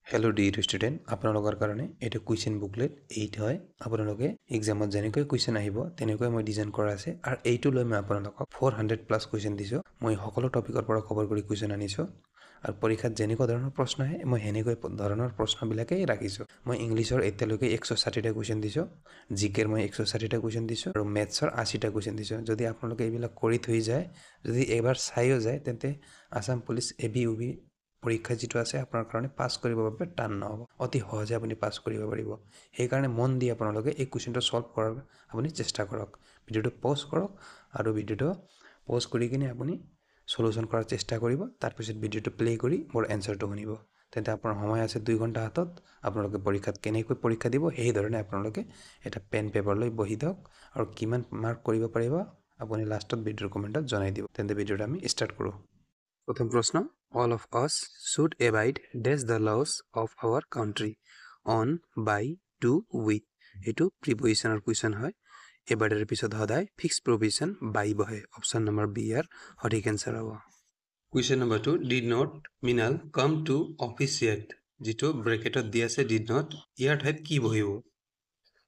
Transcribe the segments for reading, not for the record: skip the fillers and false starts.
Hello dear student, আপোনালোকৰ কাৰণে এটা কুৱেশ্যন বুকলেট 8 হয়। আপোনালোকে এক্সামত যেনেকৈ কুৱেশ্যন আহিব তেনেকৈ মই ডিজাইন কৰা আছে আৰু এইটো লৈ মই আপোনালোকক 400+ কুৱেশ্যন দিছোঁ। মই সকলো টপিকৰ পৰা কভাৰ কৰি কুৱেশ্যন আনিছোঁ আৰু পৰীক্ষাত যেনেকুৱা ধৰণৰ প্ৰশ্ন আহে মই সেনেকৈ ধৰণৰ প্ৰশ্নবিলাকেই ৰাখিছোঁ। মই ইংলিছৰ এতিয়ালৈকে 160টা কুৱেশ্যন দিছোঁ, জিকেৰ মই 160টা কুৱেশ্যন দিছোঁ আৰু মেথছৰ 80টা কুৱেশ্যন দিছোঁ। যদি আপোনালোকে এইবিলাক কৰি থৈ যায়, যদি এবাৰ চাইও যায় তেন্তে আসাম পুলিচ ABUB পৰীক্ষা যিটো আছে আপোনাৰ কাৰণে পাছ কৰিবৰ বাবে টান নহ'ব, অতি সহজে আপুনি পাছ কৰিব পাৰিব। সেইকাৰণে মন দি আপোনালোকে এই কুৱেশ্যনটো ছল্ভ কৰাৰ আপুনি চেষ্টা কৰক। ভিডিঅ'টো পজ কৰক আৰু ভিডিঅ'টো পজ কৰি কিনে আপুনি সলিউশ্যন কৰাৰ চেষ্টা কৰিব। তাৰপিছত ভিডিঅ'টো প্লে কৰি মোৰ এনচাৰটো শুনিব। তেন্তে আপোনাৰ সময় আছে 2 ঘণ্টা হাতত। আপোনালোকে পৰীক্ষাত কেনেকৈ পৰীক্ষা দিব সেইধৰণে আপোনালোকে এটা পেন পেপাৰ লৈ বহি দিয়ক আৰু কিমান মাৰ্ক কৰিব পাৰিব আপুনি লাষ্টত ভিডিঅ'ৰ কমেণ্টত জনাই দিব। তেন্তে ভিডিঅ'টো আমি ষ্টাৰ্ট কৰোঁ। প্ৰথম প্ৰশ্ন, all of us should abide dash the laws of our country on, by, to, with. এইটো প্ৰিপজিশ্যনৰ কুৱেশ্যন হয়। এবাৰৰ পিছত সদায় ফিক্স প্ৰভিজন বাই বহে। অপশ্যন নম্বৰ বি ইয়াৰ সঠিক এনচাৰ হ'ব। কুৱেশ্যন নম্বৰ 2, did not মিনাল come to office yet। যিটো ব্ৰেকেটত দি আছে did not, ইয়াৰ ঠাইত কি বহিব?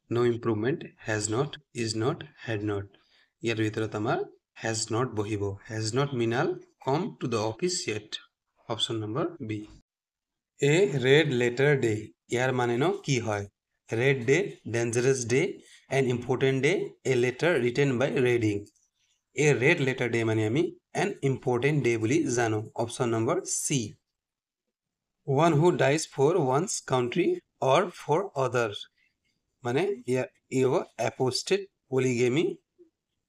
no improvement, has not, is not, had not। ইয়াৰ ভিতৰত আমাৰ has not বহিব। has not মিনাল come to the office yet। Option number B. A red letter day, ইয়াৰ মানে ন কি হয়? red day, dangerous day, an important day, a letter written by reading। A red letter day মানে আমি an important day বুলি জানো। Option number C. one who dies for one's country or for others, মানে ই হ'ব apostate, polygamy,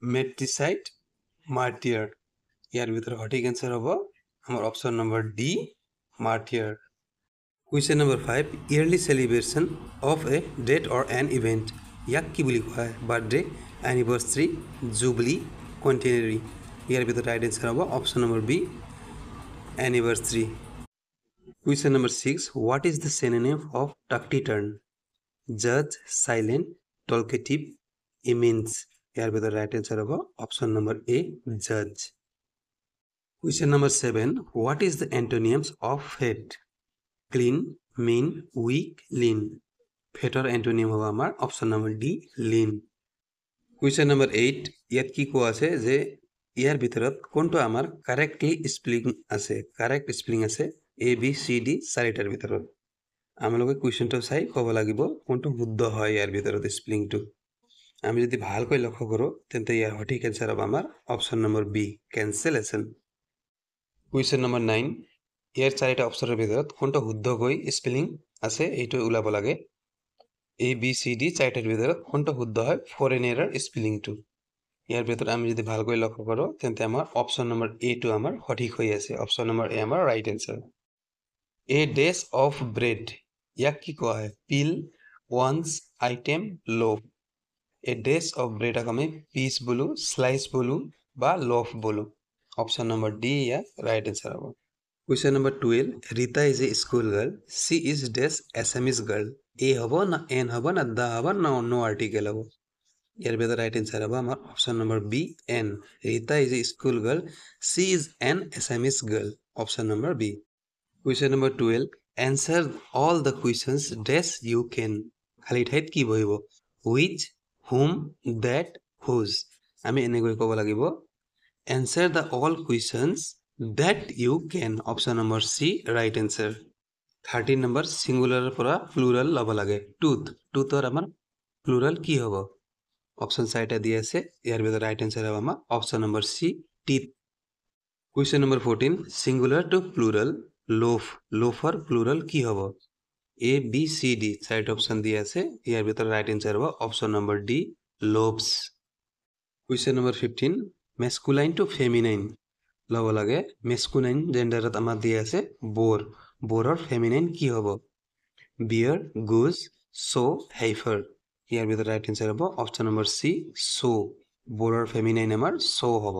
matricide, martyr। ইয়াৰ ভিতৰত সঠিক answer হ'ব আমাৰ option number D, martyr। Question number 5, yearly celebration of a date or an event, ইয়াক কি বুলি কোৱা হয়? Birthday, anniversary, jubilee, centenary. ইয়াৰ ভিতৰত ৰাইট এনচাৰ হ'ব option number B, anniversary. Question number 6, what is the synonym of taciturn? judge, silent, talkative, immense। ইয়াৰ ভিতৰত right answer হ'ব option number A, judge। Question number 7, what is the antonyms of fat? clean, mean, weak, lean। ফেটৰ antonym হ'ব আমাৰ option number D, lean। Question number 8, ইয়াত কি কোৱা আছে যে ইয়াৰ ভিতৰত কোনটো আমাৰ কাৰেক্টলি স্পেলিং আছে? কাৰেক্ট স্পেলিং আছে এ বি চি ডি চাৰিটাৰ ভিতৰত। আমালোকে কুৱেশ্যনটো চাই ক'ব লাগিব কোনটো শুদ্ধ হয় ইয়াৰ ভিতৰত স্পেলিংটো। আমি যদি ভালকৈ লক্ষ্য কৰোঁ তেন্তে ইয়াৰ সঠিক এনচাৰ হ'ব আমাৰ option number B, cancellation. Question number 9, ইয়াৰ চাৰিটা অপশ্যনৰ ভিতৰত কোনটো শুদ্ধকৈ স্পেলিং আছে এইটো ওলাব লাগে। এ বি চি ডি চাৰিটাৰ ভিতৰত কোনটো শুদ্ধ হয় ফৰেনাৰৰ স্পেলিংটো? ইয়াৰ ভিতৰত আমি যদি ভালকৈ লক্ষ্য কৰোঁ তেন্তে আমাৰ অপশ্যন নম্বৰ এটো আমাৰ সঠিক হৈ আছে। অপশ্যন নম্বৰ এ আমাৰ right answer. A dash of bread, ইয়াক কি কোৱা হয়? Peel, once, item, loaf. A dash of ব্ৰেডক আমি পিচ বোলো, স্লাইচ বোলো বা লোভ বোলো। অপশ্যন নম্বৰ ডি ইয়াৰ ৰাইট এনচাৰ হ'ব। Question number 12, Rita is a school girl, she is dash Assamese girl. A হ'ব না এন হ'ব না দা হ'ব না নো আৰ্টিকেল হ'ব? ইয়াৰ ভিতৰত ৰাইট এনচাৰ হ'ব আমাৰ option number B, an. Rita is a school girl, she is an Assamese girl. Option number B. Question number 12, answer all the questions that you can. খালী ঠাইত কি বহিব? হুইচ, হুম, ডেট, হুজ। আমি এনেকৈ ক'ব লাগিব, answer the all questions that you can. Option number C, right answer. 13 number, ছিংগুলাৰৰ পৰা প্লুৰাল ল'ব লাগে। টুথ, টুথৰ আমাৰ প্লুৰাল কি হ'ব? অপশ্যন চাৰিটা দি আছে, ইয়াৰ ভিতৰত ৰাইট এনচাৰ হ'ব আমাৰ option number C, teeth. Question number 14, singular to plural loaf, লোফৰ প্লুৰাল কি হ'ব? এ বি চি ডি চাৰিটা অপশ্যন দি আছে, ইয়াৰ ভিতৰত ৰাইট এনচাৰ হ'ব option number D, loaves. Question number 15, masculine to feminine ল'ব লাগে। মেস্কুলাইন জেণ্ডাৰত আমাৰ দি আছে বৰ, বৰৰ ফেমিনাইন কি হ'ব? বিয়াৰ, গুজ, চ', হেইফাৰ। ইয়াৰ ভিতৰত ৰাইট এনচাৰ হ'ব অপশ্যন নম্বৰ চি, চ'। বৰৰ ফেমিনাইন আমাৰ চ' হ'ব।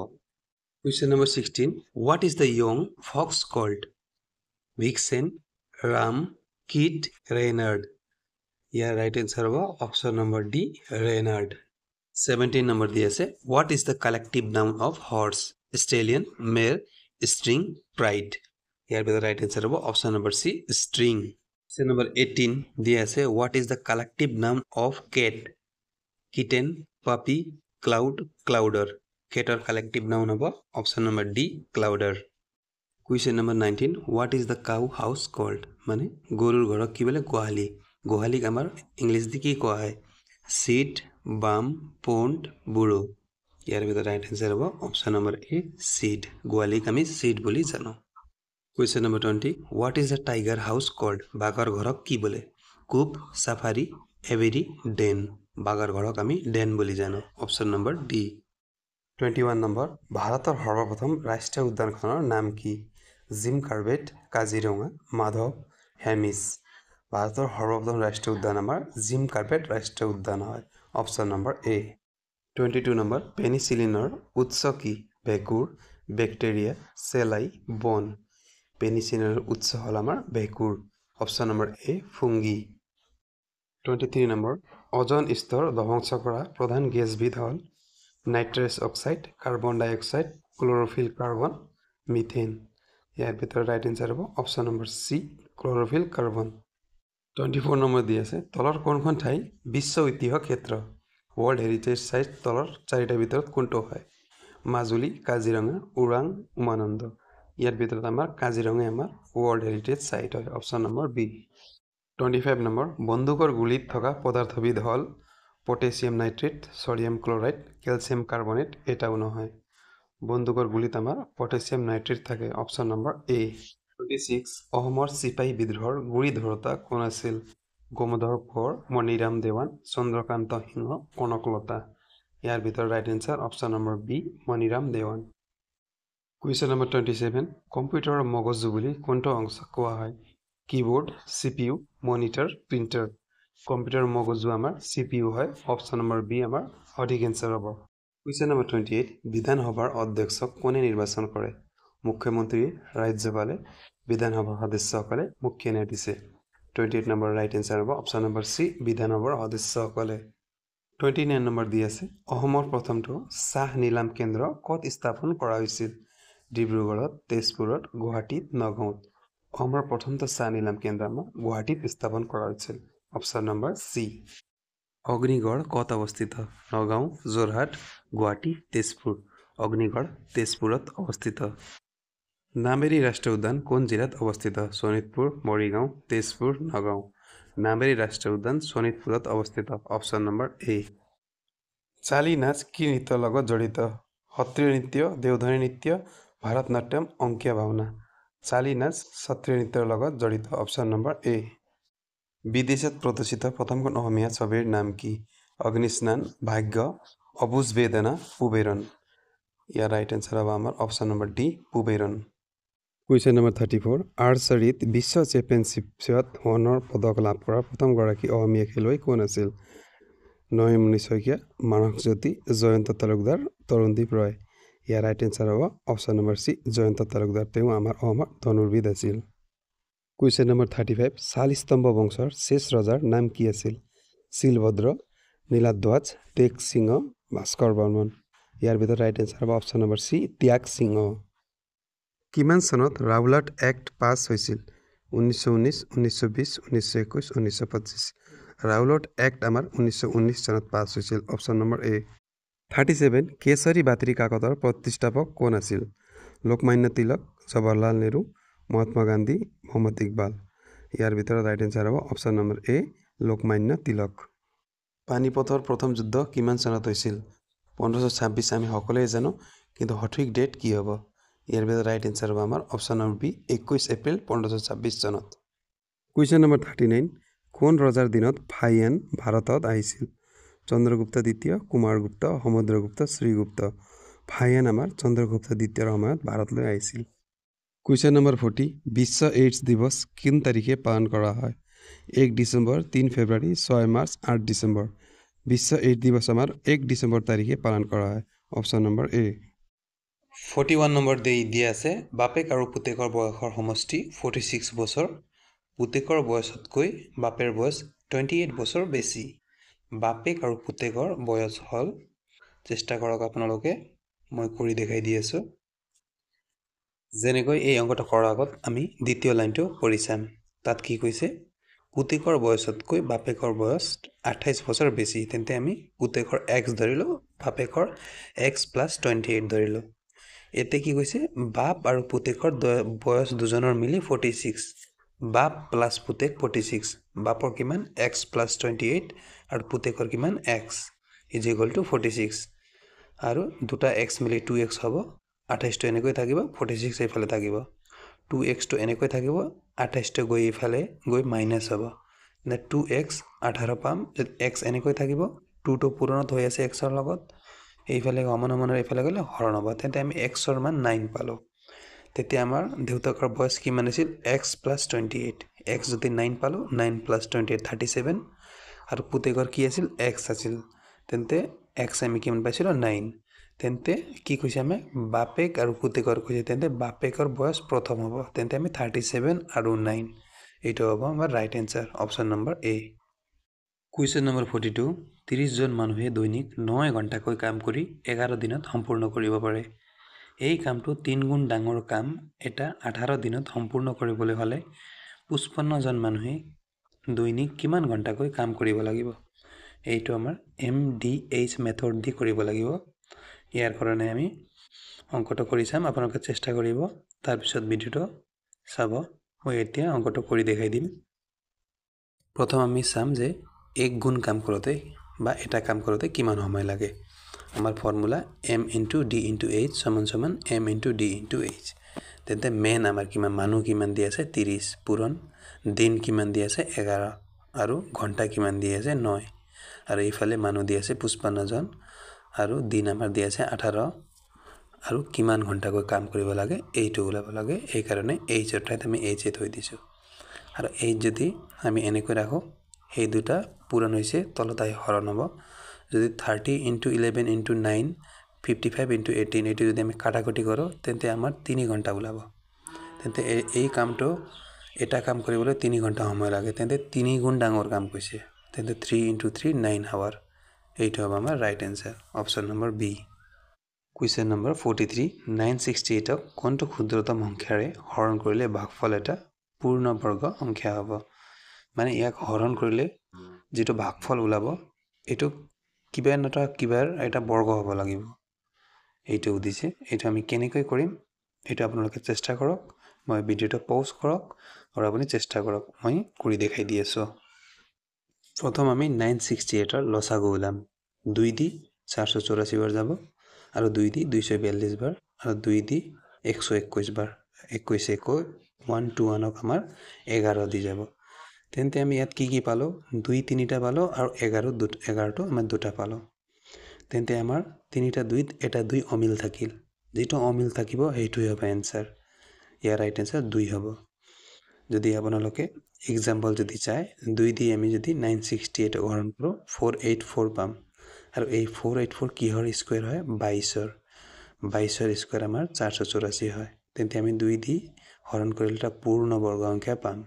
Question number 16, what is the young fox called? Vixen, ram, kid, reynard. ইয়াৰ ৰাইট এনচাৰ হ'ব option number D, reynard. 17 number দি আছে, what is the collective noun of horse? Stallion, mare, string, pride. ইয়াৰ ভিতৰত right answer হ'ব option number C, string. Question number 18 দিয়া আছে what is the collective noun of cat? Kitten, puppy, cloud, clouder. Cater collective noun হ'ব option number D clouder. Question number 19 what is the cow house called? মানে গৰুৰ ঘৰক কি বোলে গোহালি গোহালিক আমাৰ ইংলিছ দি কি কোৱা হয় seat, bum, pond, burrow. ইয়াৰ ভিতৰত ৰাইট আনসাৰ হ'ব option number A seed. গোহালিক আমি seed বুলি জানো. Question number 20 what is the tiger house called? বাঘৰ ঘৰক কি বোলে coop, safari, aviary, den. বাঘৰ ঘৰক আমি den বুলি জানো option number D. 21 নম্বৰ ভাৰতৰ সৰ্বপ্ৰথম ৰাষ্ট্ৰীয় উদ্যানখনৰ নাম কি জিম কাৰ্বেট কাজিৰঙা মাধৱ হেমিছ ভাৰতৰ সৰ্বপ্ৰথম ৰাষ্ট্ৰীয় উদ্যান আমাৰ জিম কাৰ্বেট ৰাষ্ট্ৰীয় উদ্যান হয় অপশ্যন নম্বৰ এ 22 নম্বৰ পেনিচিলিনৰ উৎস কি ভেঁকুৰ বেক্টেৰিয়া চেলাই বন পেনিচিলিনৰ উৎস হ'ল আমাৰ ভেঁকুৰ অপশ্যন নম্বৰ এ ফুংগি 23 নম্বৰ অজন স্তৰ ধ্বংস কৰা প্ৰধান গেছবিধ হ'ল নাইট্ৰাছ অক্সাইড কাৰ্বন ডাই অক্সাইড ক্লোৰোফিল কাৰ্বন মিথেন ইয়াৰ ভিতৰত ৰাইট আনসাৰ হ'ব অপশ্যন নম্বৰ সি ক্লোৰোফিল কাৰ্বন 24 নম্বৰ দি আছে তলৰ কোনখন ঠাই বিশ্ব ঐতিহ্য ক্ষেত্ৰ ৱৰ্ল্ড হেৰিটেজ সাইট তলৰ চাৰিটাৰ ভিতৰত কোনটো হয় মাজুলী কাজিৰঙা ওৰাং উমানন্দ ইয়াৰ ভিতৰত আমাৰ কাজিৰঙা আমাৰ ৱৰ্ল্ড হেৰিটেজ সাইট হয় অপশ্যন নম্বৰ বি 25 নম্বৰ বন্দুকৰ গুলিত থকা পদাৰ্থবিধ হ'ল potassium nitrate sodium chloride calcium carbonate এটাও নহয় বন্দুকৰ গুলিত আমাৰ পটাছিয়াম নাইট্ৰেট থাকে অপশ্যন নম্বৰ এ 26 অসমৰ চিপাহী বিদ্ৰোহৰ গুৰি ধৰোতা কোন আছিল গোমধৰ কোঁৱৰ মণিৰাম দেৱান চন্দ্ৰকান্ত সিংহ কনকলতা ইয়াৰ ভিতৰত right answer option number B Maniram Dewan question number 27 কম্পিউটাৰৰ মগজু বুলি কোনটো অংশক কোৱা হয় কিবোৰ্ড সিপিইউ মনিটৰ প্ৰিন্টাৰ কম্পিউটাৰৰ মগজু আমাৰ সিপিইউ হয় অপশ্যন নম্বৰ বি আমাৰ সঠিক আনসাৰ হ'ব কুৱেশ্যন নম্বৰ 28 বিধানসভাৰ অধ্যক্ষক কোনে নিৰ্বাচন কৰে মুখ্যমন্ত্ৰী ৰাজ্যপালে বিধানসভাৰ সদস্যসকলে মুখ্য ন্যায়াধীশে 28 নম্বৰ ৰাইট আনসাৰ হ'ব অপশ্যন নম্বৰ সি বিধানসভাৰ সদস্যসকলে 29 নম্বৰ দি আছে অসমৰ প্ৰথমটো চাহ নিলাম কেন্দ্ৰ ক'ত স্থাপন কৰা হৈছিল ডিব্ৰুগড়ত তেজপুৰত গুৱাহাটীত নগাঁৱত অসমৰ প্ৰথমটো চাহ নিলাম কেন্দ্ৰ আমাৰ গুৱাহাটীত স্থাপন কৰা হৈছিল অপশ্যন নম্বৰ সি অগ্নিগড় ক'ত অৱস্থিত নগাঁও যোৰহাট গুৱাহাটী তেজপুৰ অগ্নিগড় তেজপুৰত অৱস্থিত নামেৰি ৰাষ্ট্ৰীয় উদ্যান কোন জিলাত অৱস্থিত শোণিতপুৰ মৰিগাঁও তেজপুৰ নগাঁও নামেৰি ৰাষ্ট্ৰীয় উদ্যান শোণিতপুৰত অৱস্থিত অপশ্যন নম্বৰ এ চালি নাচ কি নৃত্যৰ লগত জড়িত সত্ৰীয় নৃত্য দেওধনী নৃত্য ভাৰত নাট্যম অংকীয়া ভাওনা চালি নাচ সত্ৰীয় নৃত্যৰ লগত জড়িত অপশ্যন নম্বৰ এ বিদেশত প্ৰদৰ্শিত প্ৰথমখন অসমীয়া ছবিৰ নাম কি অগ্নিস্নান ভাগ্য অবুজ বেদনা পুবেৰণ ইয়াৰ ৰাইট আনসাৰ হ'ব আমাৰ অপশ্যন নম্বৰ ডি পুবেৰণ কুৱেশ্যন নম্বৰ 34 আৰ্চাৰীত বিশ্ব চেম্পিয়নশ্বিপত সোণৰ পদক লাভ কৰা প্ৰথমগৰাকী অসমীয়া খেলুৱৈ কোন আছিল নয়নমণি শইকীয়া মানসজ্যোতি জয়ন্ত তালুকদাৰ তৰুণদীপ ৰয় ইয়াৰ ৰাইট আনসাৰ হ'ব অপশ্যন নম্বৰ সি জয়ন্ত তালুকদাৰ তেওঁ আমাৰ অসমৰ ধনুৰ্বিদ আছিল কুৱেশ্যন নম্বৰ 35 শালস্তম্ভ বংশৰ শেষ ৰজাৰ নাম কি আছিল শিলভদ্ৰ নীলাধ্বজ টেক সিংহ ভাস্কৰ বৰ্মন ইয়াৰ ভিতৰত ৰাইট আনসাৰ হ'ব অপশ্যন নম্বৰ সি ত্যাগ সিংহ কিমান চনত ৰাউলাট এক্ট পাছ হৈছিল 1919 1920 1921 1925 ৰাউলাট এক্ট আমাৰ 1919 চনত পাছ হৈছিল অপশ্যন নম্বৰ এ 37 কেশৰী বাতৰি কাকতৰ প্ৰতিষ্ঠাপক কোন আছিল লোকমান্য তিলক জৱাহৰলাল নেহৰু মহাত্মা গান্ধী মোহাম্মদ ইকবাল ইয়াৰ ভিতৰত ৰাইট আনসাৰ হ'ব অপশ্যন নম্বৰ এ লোকমান্য তিলক পানিপথৰ প্ৰথম যুদ্ধ কিমান চনত হৈছিল 1526 আমি সকলোৱে জানো কিন্তু সঠিক ডেট কি হ'ব ইয়াৰ ভিতৰত ৰাইট আনসাৰ হ'ব আমাৰ অপশ্যন নম্বৰ বি 21 এপ্ৰিল 1526 চনত কুৱেশ্যন নম্বৰ 39 কোন ৰজাৰ দিনত ফাইয়ান ভাৰতত আহিছিল চন্দ্ৰগুপ্ত দ্বিতীয় কুমাৰগুপ্ত সমুদ্ৰগুপ্ত শ্ৰীগুপ্ত ফাইয়ান আমাৰ চন্দ্ৰগুপ্ত দ্বিতীয়ৰ সময়ত ভাৰতলৈ আহিছিল কুৱেশ্যন নম্বৰ 40 বিশ্ব এইডছ দিৱস কোন তাৰিখে পালন কৰা হয় 1 ডিচেম্বৰ 3 ফেব্ৰুৱাৰী 6 মাৰ্চ 8 ডিচেম্বৰ বিশ্ব এইডছ দিৱস আমাৰ 1 ডিচেম্বৰ তাৰিখে পালন কৰা হয় অপশ্যন নম্বৰ এ 41 নম্বৰ দিয়া আছে বাপেক আৰু পুতেকৰ বয়সৰ সমষ্টি 46 বছৰ পুতেকৰ বয়সতকৈ বাপেৰ বয়স 28 বছৰ বেছি বাপেক আৰু পুতেকৰ বয়স হ'ল চেষ্টা কৰক আপোনালোকে মই কৰি দেখাই দি আছো যেনেকৈ এই অংকটো কৰাৰ আগত আমি দ্বিতীয় লাইনটো পঢ়ি চাম তাত কি কৈছে পুতেকৰ বয়সতকৈ বাপেকৰ বয়স 28 বছৰ বেছি তেন্তে আমি পুতেকৰ x ধৰিলো বাপেকৰ x + 28 ধৰিলো এতে কি কৈছে বাপ আৰু পুতেকৰ বয়স দুজনৰ মিলি 46 বাপ প্লাস পুতেক 46 বাপৰ কিমান x + 28 আৰু পুতেকৰ কিমান x = 46 আৰু দুটা x মিলি 2x হ'ব 28 টো এনেকৈ থাকিব 46 এইফালে থাকিব 2x টো এনেকৈ থাকিব 28 টো গৈ ইফালে গৈ মাইনাস হ'ব না 2x 18 পাম x এনেকৈ থাকিব 2 টো পূৰণত হৈ আছে x ৰ লগত এইফালে সমানৰ এইফালে গলে হৰণ হ'ব তেন্তে আমি x ৰ মান 9 পালো তেতিয়া আমাৰ দেউতাকৰ বয়স কিমান আছিল x + 28 x যদি 9 পালো 9 + 28 37 আৰু পুতেকৰ কি আছিল x আছিল তেন্তে x আমি কিমান পাইছিলো 9 তেন্তে কি কৈছে আমি বাপেক আৰু পুতেকৰ কৈছে তেন্তে বাপেকৰ বয়স প্ৰথম হ'ব তেন্তে আমি 37 আৰু 9 এইটো হ'ব আমাৰ ৰাইট আনসাৰ অপচন নম্বৰ এ কুৱেশ্যন নম্বৰ 42 30 জন মানুহে দৈনিক 9 ঘণ্টাকৈ কাম কৰি 11 দিনত সম্পূৰ্ণ কৰিব পাৰে এই কামটো 3 গুণ ডাঙৰ কাম এটা 18 দিনত সম্পূৰ্ণ কৰিবলৈ হলে 55 জন মানুহে দৈনিক কিমান ঘণ্টাকৈ কাম কৰিব লাগিব এইটো আমাৰ MDH মেথড দি কৰিব লাগিব ইয়াৰ কাৰণে আমি অংকটো কৰি চাম আপোনালোকে চেষ্টা কৰিব তাৰ পিছত ভিডিওটো চাব মই এতিয়া অংকটো কৰি দেখাই দিম প্ৰথম আমি চাম যে এক গুণ কাম কৰোতে বা এটা কাম কৰোতে কিমান সময় লাগে আমাৰ formula m * d * h = m * d * h তেন্তে মেন আমাৰ কিমান মানুহ কিমান দি আছে 30 পূৰণ দিন কিমান দি আছে 11 আৰু ঘণ্টা কিমান দি আছে 9 আৰু ইফালে মানুহ দি আছে 55 জন আৰু দিন আমাৰ দি আছে 18 আৰু কিমান ঘণ্টাকৈ কাম কৰিব লাগে এইটো ওলাব লাগে এই কাৰণে h ৰ ঠাইত আমি h থৈ দিছো আৰু h যদি আমি এনেকৈ ৰাখো এই দুটা পূৰণ হৈছে তলত আহি হৰণ হ'ব যদি 30 * 11 * 9 55 * 18 এটো যদি আমি কাটাকুটি কৰো তেন্তে আমাৰ 3 ঘণ্টা ওলাব তেন্তে এই কামটো এটা কাম কৰিবলৈ 3 ঘণ্টা সময় লাগে তেন্তে 3 গুণ ডাঙৰ কাম কৈছে তেন্তে 3 * 3 9 আৱাৰ এইটো হ'ব আমাৰ right answer option number B question number 43 968 ক কোনটো ক্ষুদ্ৰতম সংখ্যাৰে হৰণ কৰিলে ভাগফল এটা পূৰ্ণবৰ্গ সংখ্যা হ'ব মানে ইয়াক হৰণ কৰিলে যেটো ভাগফল ওলাব এটো কিবা নটা কিবাৰ এটা বৰ্গ হ'ব লাগিব এইটো উদিছে এইটো আমি কেনেকৈ কৰিম এটা আপোনালোকে চেষ্টা কৰক মই ভিডিওটো পজ কৰক আৰু আপুনি চেষ্টা কৰক মই কৰি দেখাই দি আছো প্ৰথম আমি 968 ৰ লসাগু ওলাম 2 দি 484 বাৰ যাব আৰু 2 দি 242 বাৰ আৰু 2 দি 121 বাৰ 21 1 2 1ক আমাৰ 11 দি যাব তেন্তে আমি ইয়াত কি পালো 2 3টা পালো আৰু 11টো আমাৰ দুটা পালো তেন্তে আমাৰ 3টা 2ত এটা 2 অমিল থাকিল যেটো অমিল থাকিব হেইটোই হ'ব आंसर ইয়াৰ ৰাইট आंसर 2 হ'ব যদি আপোনালোকে एग्जांपल যদি চাই 2 দি আমি যদি 968 হৰণ কৰো 484 পাম আৰু এই 484 কিহৰ স্কয়াৰ হয় 22 ৰ স্কয়াৰ আমাৰ 484 হয় তেন্তে আমি 2 দি হৰণ কৰিলে এটা পূৰ্ণ বৰ্গ সংখ্যা পাম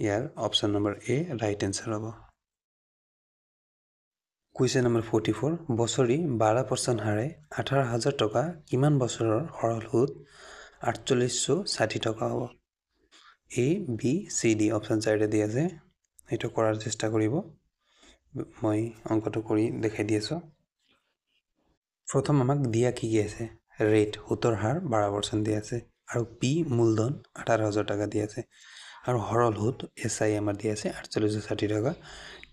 ইয়াৰ অপচন নম্বৰ এ ৰাইট आंसर হ'ব কুৱেশ্যন নম্বৰ 44 বছৰি 12% হাৰে 18000 টকা কিমান বছৰৰ সৰল সুদ 4860 টকা হ'ব A B C D option চাইডে দি আছে এটো কৰাৰ চেষ্টা কৰিব মই অংকটো কৰি দেখাই দি আছো প্ৰথম আমাক দিয়া কি আছে ৰেট সুতৰ হাৰ 12% দি আছে আৰু পি মূলধন 18000 টাকা দি আছে আৰু হৰল সুদ এসআই আমাৰ দি আছে 4860 টাকা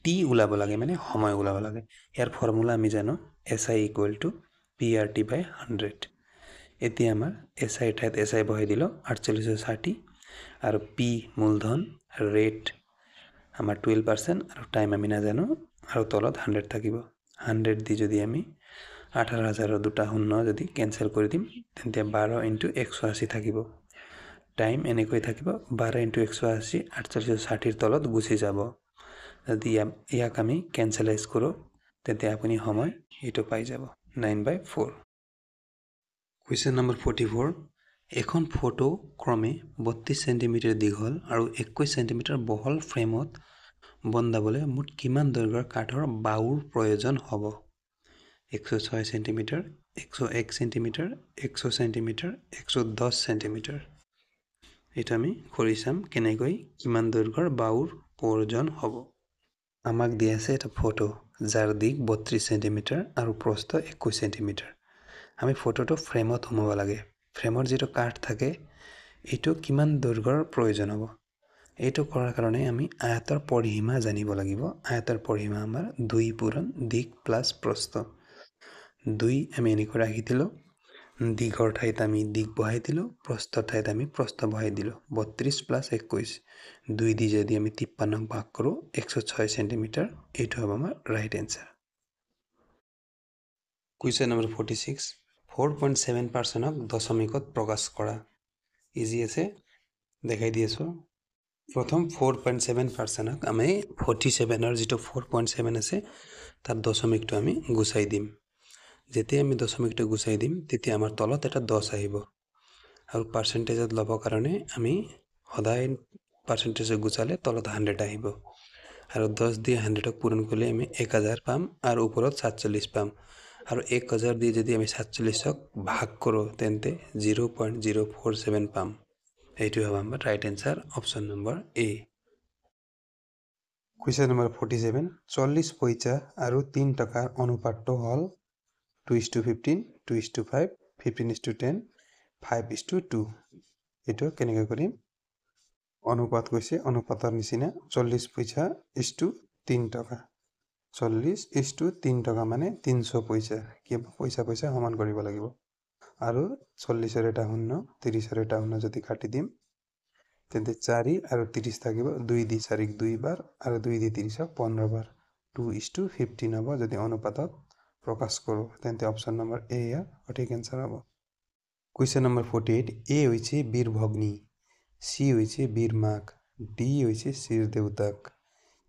টি ওলাব লাগে মানে সময় ওলাব লাগে ইয়াৰ ফৰ্মুলা আমি জানো এসআই = PRT/100 এতিয়া আমাৰ এসআই ঠাইত এসআই বহাই দিলো 4860 আৰু পি মূলধন ৰেট আমাৰ 12% আৰু টাইম আমি না জানো আৰু তলত 100 থাকিব 100 দি যদি আমি 18000 ৰ দুটা শূন্য যদি ক্যান্সেল কৰি দিম তেন্তে 12 * 180 থাকিব টাইম এনেকৈ থাকিব 12 * 180 4860 ৰ তলত গুছি যাব যদি ইয়াক আমি ক্যান্সেলাইজ কৰো তেন্তে আপুনি সময় এটো পাই যাব 9/4 কুৱেশ্যন নম্বৰ 44 এখন ফটো ক্ৰমে 32 সেন্টিমিটাৰ দীঘল আৰু 21 সেন্টিমিটাৰ বহল ফ্ৰেমত বন্ধাবলৈ মুঠ কিমান দৈৰ্ঘ্যৰ কাঠৰ বাউৰ প্ৰয়োজন হ'ব 106 সেন্টিমিটাৰ 101 সেন্টিমিটাৰ 100 সেন্টিমিটাৰ 110 সেন্টিমিটাৰ এটা আমি কৰি চাম কেনেকৈ কিমান দৈৰ্ঘ্যৰ বাউৰ 4জন হ'ব। আমাক দিয়া আছে এটা ফটো যাৰ দিক 32 সেন্টিমিটাৰ আৰু প্ৰস্থ 21 সেন্টিমিটাৰ। আমি ফটোটো ফ্ৰেমত সোমাব লাগে। ফ্ৰেমৰ যিটো কাঠ থাকে এইটো কিমান দৈৰ্ঘ্যৰ প্ৰয়োজন হ'ব। এইটো কৰাৰ কাৰণে আমি আয়তৰ পৰিসীমা জানিব লাগিব। আয়তৰ পৰিসীমা আমাৰ 2 পূৰণ দিক প্লাছ প্ৰস্থ। 2 আমি এনেকৈ ৰাখি দিলোঁ। দিঘৰ ঠাইত আমি দিক বহাই দিলোঁ, প্ৰস্থৰ ঠাইত আমি প্ৰস্থ বহাই দিলোঁ। 32 প্লাছ 21, 2 দি যদি আমি 53 ভাগ কৰোঁ 106 সেন্টিমিটাৰ। এইটো হ'ব আমাৰ ৰাইট এনসাৰ। কুৱেশ্যন নম্বৰ 46, 4.7% দশমিকত প্ৰকাশ কৰা। ইজি আছে, দেখাই দি আছোঁ। প্ৰথম 4.7% আমি 47ৰ যিটো 4.7 আছে তাৰ দশমিকটো আমি গুচাই দিম। যেতিয়া আমি দশমিকটো গুচাই দিম তেতিয়া আমাৰ তলত এটা 10 আহিব। আৰু পাৰ্চেণ্টেজত ল'ব কাৰণে আমি সদায় পাৰ্চেণ্টেজত গুচালে তলত 100 আহিব। আৰু 10 দি 100ক পূৰণ কৰিলে আমি 1000 পাম আৰু ওপৰত 47 পাম। আৰু 1000 দি যদি আমি 47ক ভাগ কৰোঁ তেন্তে 0.047 পাম। এইটো হ'ব আমাৰ ৰাইট এনসাৰ, অপশ্যন নম্বৰ এ। কুৱেশ্যন নম্বৰ 47, 40 পইচা আৰু 3 টকাৰ অনুপাতটো হ'ল 2:15, 2:5, 15:10, 5:2। এইটো কেনেকৈ কৰিম? অনুপাত কৈছে, অনুপাতৰ নিচিনা 40 পইচা ইছটো 3 টকা। 40:3 টকা মানে 300 পইচা। কিবা পইচা সমান কৰিব লাগিব। আৰু 40ৰ এটা শূন্য, 30ৰ এটা শূন্য যদি কাটি দিম তেন্তে 4 আৰু 30 থাকিব। 2 দি 4ক 2 বাৰ আৰু 2 দি 30ক 15 বাৰ। 2:15 হ'ব। যদি অনুপাতত প্ৰকাশ কৰোঁ তেন্তে অপশ্যন নম্বৰ এ ইয়াৰ সঠিক এনসাৰ হ'ব। কুৱেশ্যন নম্বৰ 48, এ হৈছে বীৰ ভগ্নী, চি হৈছে বীৰ মাক, ডি হৈছে চিৰ দেউতাক,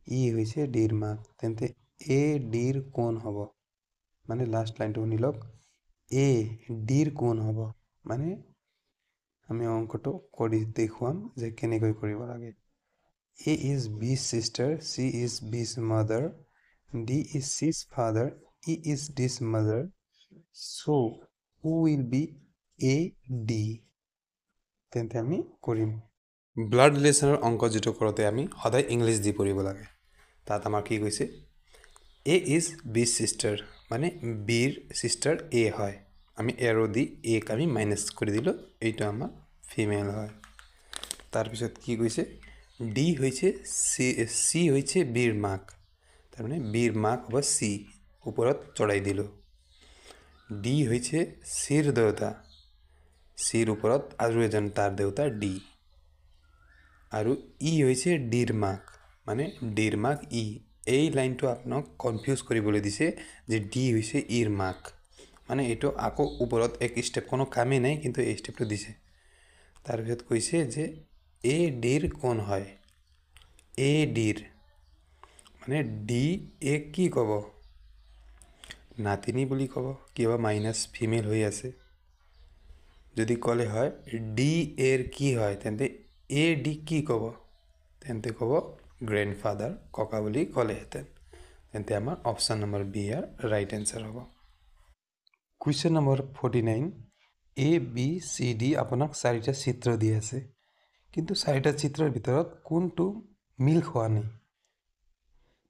ই হৈছে ডিৰ মাক। তেন্তে এ ডিৰ কোন হ'ব? মানে লাষ্ট লাইনটো শুনি লওক। এ ডিৰ কোন হ'ব? মানে আমি অংকটো কৰি দেখুৱাম যে কেনেকৈ কৰিব লাগে। A is B's sister, C is B's mother, D is C's father, E is D's mother. So, who will be A, D? তেন্তে আমি কৰিম। ব্লাড ৰিলেশ্যনৰ অংক যিটো কৰোঁতে আমি সদায় ইংলিছ দি পঢ়িব লাগে। তাত আমাৰ কি কৈছে? A is B's sister, মানে B'ৰ sister A হয়। আমি এৰো দি Aক আমি মাইনাছ কৰি দিলোঁ, এইটো আমাৰ ফিমেল হয়। তাৰপিছত কি কৈছে? ডি হৈছে চি হৈছে বীৰ মাক, তাৰমানে বীৰ মাক হ'ব চি, ওপৰত চঢ়াই দিলোঁ। ডি হৈছে চিৰ দেউতা, চিৰ ওপৰত আৰু এজন তাৰ দেউতা ডি। আৰু ই হৈছে ডিৰ মাক, মানে ডিৰ মাক ই। এই লাইনটো আপোনাক কনফিউজ কৰিবলৈ দিছে যে ডি হৈছে ইৰ মাক, মানে এইটো আকৌ ওপৰত এক ষ্টেপ, কোনো কামেই নাই কিন্তু এই ষ্টেপটো দিছে। তাৰপিছত কৈছে যে এ ডিৰ কোন হয়? এ ডিৰ মানে ডি এ কি ক'ব? নাতিনী বুলি ক'ব, কিবা মাইনাছ ফিমেল হৈ আছে। যদি ক'লে হয় ডি এৰ কি হয় তেন্তে এ ডি কি ক'ব? তেন্তে ক'ব গ্ৰেণ্ডফাদাৰ, ককা বুলি ক'লেহেঁতেন। তেন্তে আমাৰ অপশ্যন নম্বৰ বি ইয়াৰ ৰাইট এনসাৰ হ'ব। কুৱেশ্যন নম্বৰ 49, এ বি চি ডি আপোনাক 4টা চিত্ৰ দি আছে, কিন্তু 4টা চিত্ৰৰ ভিতৰত কোনটো মিল খোৱা নাই?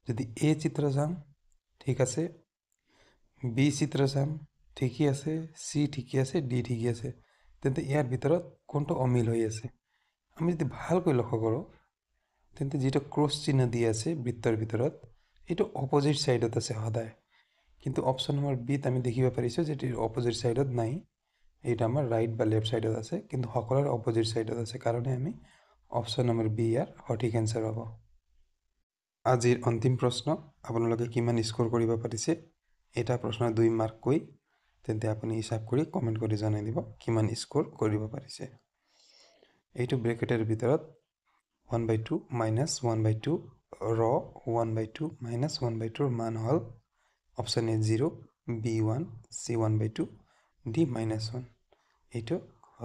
যদি এ চিত্ৰ চাম ঠিক আছে, বি চিত্ৰ চাম ঠিকই আছে, চি ঠিকই আছে, ডি ঠিকই আছে, তেন্তে ইয়াৰ ভিতৰত কোনটো অমিল হৈ আছে? আমি যদি ভালকৈ লক্ষ্য কৰোঁ তেন্তে যিটো ক্ৰছ চিহ্ন দি আছে বৃত্তৰ ভিতৰত এইটো অপজিট ছাইডত আছে সদায়, কিন্তু অপশ্যন নম্বৰ বিত আমি দেখিব পাৰিছোঁ যে এইটো অপজিট ছাইডত নাই। এইটো আমাৰ ৰাইট বা লেফ্ট ছাইডত আছে, কিন্তু সকলোৰে অপজিট ছাইডত আছে কাৰণে আমি অপশ্যন নম্বৰ বি ইয়াৰ সঠিক এনসাৰ হ'ব। আজিৰ অন্তিম প্ৰশ্ন, আপোনালোকে কিমান স্ক'ৰ কৰিব পাৰিছে? এটা প্ৰশ্ন 2 মাৰ্ককৈ, তেন্তে আপুনি হিচাপ কৰি কমেণ্ট কৰি জনাই দিব কিমান স্ক'ৰ কৰিব পাৰিছে। এইটো ব্ৰেকেটৰ ভিতৰত 1/2 মাইনাছ 1/2 ৰ 1/2 মাইনাছ 1/2ৰ মান হ'ল option A 0, B 1, C 1/2, D -1। এইটো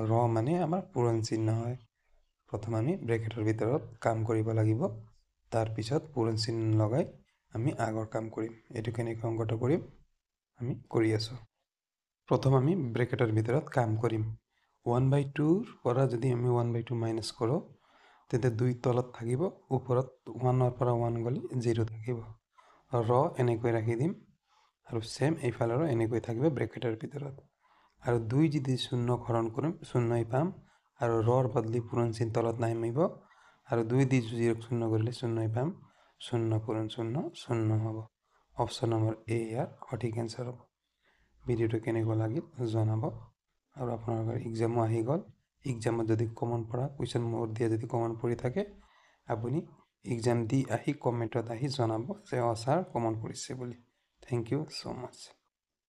ৰ মানে আমাৰ পূৰণ চিহ্ন হয়। প্ৰথম আমি ব্ৰেকেটৰ ভিতৰত কাম কৰিব লাগিব, তাৰপিছত পূৰণ চিহ্ন লগাই আমি আগৰ কাম কৰিম। এইটো কেনেকৈ অংকটো কৰিম আমি কৰি আছোঁ। প্ৰথম আমি ব্ৰেকেটৰ ভিতৰত কাম কৰিম। 1/2ৰ পৰা যদি আমি 1/2 মাইনাছ কৰোঁ তেন্তে 2 তলত থাকিব, ওপৰত 1ৰ পৰা 1 গ'লে 0 থাকিব। ৰ এনেকৈ ৰাখি দিম আৰু সেম এইফালৰো এনেকৈ থাকিব ব্ৰেকেটৰ ভিতৰত। আৰু 2 যদি শূন্য হৰণ কৰিম শূন্যই পাম আৰু ৰৰ বদলি পূৰণ চিন তলত নামিব আৰু 2 দি 0 শূন্য কৰিলে শূন্যই পাম। 0 পূৰণ 0 শূন্য হ'ব। অপশ্যন নম্বৰ এ ইয়াৰ সঠিক এনসাৰ হ'ব। ভিডিঅ'টো কেনেকুৱা লাগিল জনাব। আৰু আপোনালোকৰ এক্সামো আহি গ'ল। এক্সামত যদি কমন পৰা কুৱেশ্যন মোৰ দিয়া যদি কমন পৰি থাকে আপুনি এক্সাম দি আহি কমেণ্টত আহি জনাব যে ছাৰ কমন পৰিছে বুলি। Thank you so' much.